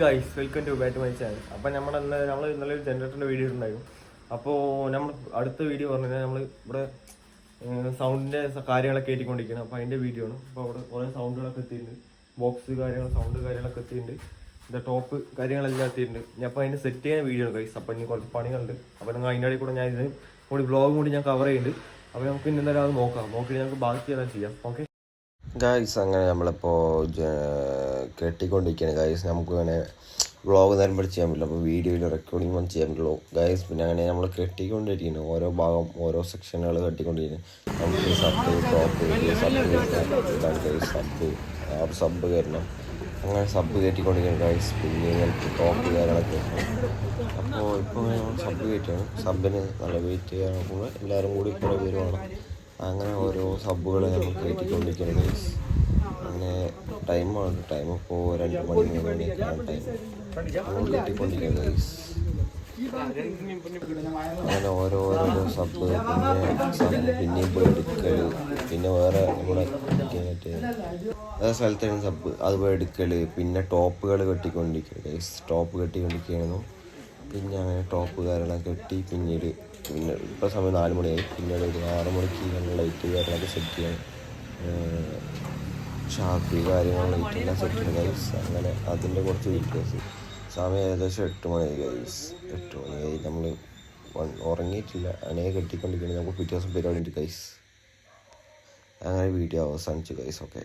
Guys welcome to back my channel. അപ്പോൾ നമ്മൾ ഇന്നലെ ഒരു ജനറേറ്ററിൻ്റെ വീഡിയോ ഉണ്ടായിരുന്നു. അപ്പോൾ നമ്മൾ അടുത്ത വീഡിയോ പറഞ്ഞു കഴിഞ്ഞാൽ നമ്മൾ ഇവിടെ സൗണ്ടിൻ്റെ കാര്യങ്ങളൊക്കെ കയറ്റിക്കൊണ്ടിരിക്കണം. അപ്പോൾ അതിൻ്റെ വീഡിയോ ആണ്. അപ്പോൾ അവിടെ കുറേ സൗണ്ടുകളൊക്കെ എത്തിയിട്ടുണ്ട്, ബോക്സ് സൗണ്ട് കാര്യങ്ങളൊക്കെ എത്തിയിട്ടുണ്ട്, ഇതിൻ്റെ ടോപ്പ് കാര്യങ്ങളെല്ലാം എത്തിയിട്ടുണ്ട്. ഞാൻ അപ്പോൾ അതിൻ്റെ സെറ്റ് ചെയ്യുന്ന വീഡിയോ ആണ് ഗൈസ്. അപ്പോൾ ഇനി കുറച്ച് പണികളുണ്ട്. അപ്പോൾ നിങ്ങൾ അതിൻ്റെ ഇടയിൽ കൂടെ ഞാൻ ഇതിന് കൂടി വ്ളോഗും കൂടി ഞാൻ കവർ ചെയ്യുന്നുണ്ട്. അപ്പോൾ നമുക്ക് ഇനി എന്തായാലും അത് നോക്കിയിട്ട് നമുക്ക് ബാക്കി എല്ലാം ചെയ്യാം. ഓക്കെ ഗായ്സ്, അങ്ങനെ നമ്മളിപ്പോൾ കെട്ടിക്കൊണ്ടിരിക്കുകയാണ് ഗായ്സ്. നമുക്ക് അങ്ങനെ വ്ളോഗ് നേരം ചെയ്യാൻ പറ്റില്ല, അപ്പോൾ വീഡിയോയിൽ റെക്കോർഡിംഗ് ഒന്നും ചെയ്യാൻ പറ്റുള്ളൂ ഗായ്സ്. പിന്നെ അങ്ങനെ നമ്മൾ കെട്ടിക്കൊണ്ടിരിക്കുന്നു, ഓരോ ഭാഗം ഓരോ സെക്ഷനുകൾ കെട്ടിക്കൊണ്ടിരിക്കുന്നു. നമുക്ക് സബ് ടോപ്പ് സബ് കയറണം, അങ്ങനെ സബ് കയറ്റിക്കൊണ്ടിരിക്കുന്നു ഗായ്സ്. പിന്നെ ഞങ്ങൾക്ക് ടോപ്പ് കാര്യങ്ങളൊക്കെ. അപ്പോൾ ഇപ്പോൾ സബ് കയറ്റിയാണ്. സബിന് നല്ല വെയിറ്റ് ചെയ്യാൻ നോക്കുമ്പോൾ എല്ലാവരും കൂടി കുറേ പേര് വേണം. അങ്ങനെ ഓരോ സബ്ബുകൾ നമ്മൾ കയറ്റിക്കൊണ്ടിരിക്കുകയാണ് ഗൈസ്. അങ്ങനെ ടൈം ഇപ്പോൾ 2 മണി 3 മണിയൊക്കെയാണ് ടൈം. നമ്മൾ കയറ്റിക്കൊണ്ടിരിക്കുകയാണ് ഗൈസ്. അങ്ങനെ ഓരോരോ സബ്ബ്, പിന്നെയും പോയി എടുക്കൽ, പിന്നെ വേറെ നമ്മുടെ അതേ സ്ഥലത്താണ് സബ്ബ്, അത് പോയി എടുക്കൽ, പിന്നെ ടോപ്പുകൾ കെട്ടിക്കൊണ്ടിരിക്കുകയാണ് ഗൈസ്. ടോപ്പ് കെട്ടിക്കൊണ്ടിരിക്കുകയായിരുന്നു. പിന്നെ അങ്ങനെ ടോപ്പ് കാര്യങ്ങളൊക്കെ കെട്ടി പിന്നെ ഇപ്പോൾ സമയം 4 മണിയായി. പിന്നീട് ഒരു 6 മണിക്ക് നല്ല ലൈറ്റ് കാര്യങ്ങളൊക്കെ സെറ്റ് ചെയ്യാൻ, ഷാപ്പി കാര്യങ്ങൾ ലൈറ്റെല്ലാം സെറ്റ് ചെയ്യുന്ന ഗൈസ്. അങ്ങനെ അതിൻ്റെ കുറച്ച് ഡീറ്റെയിൽസ്. സമയം ഏകദേശം 8 മണിയായി ഗൈസ്. 8 മണിയായി. നമ്മൾ ഉറങ്ങിയിട്ടില്ല, അങ്ങനെ കെട്ടിക്കൊണ്ടിരിക്കുകയാണ്. നമുക്ക് പിറ്റേ ദിവസം പരിപാടി ഉണ്ട് ഗൈസ്. അങ്ങനെ വീഡിയോ അവസാനിച്ചു ഗൈസ്. ഓക്കെ.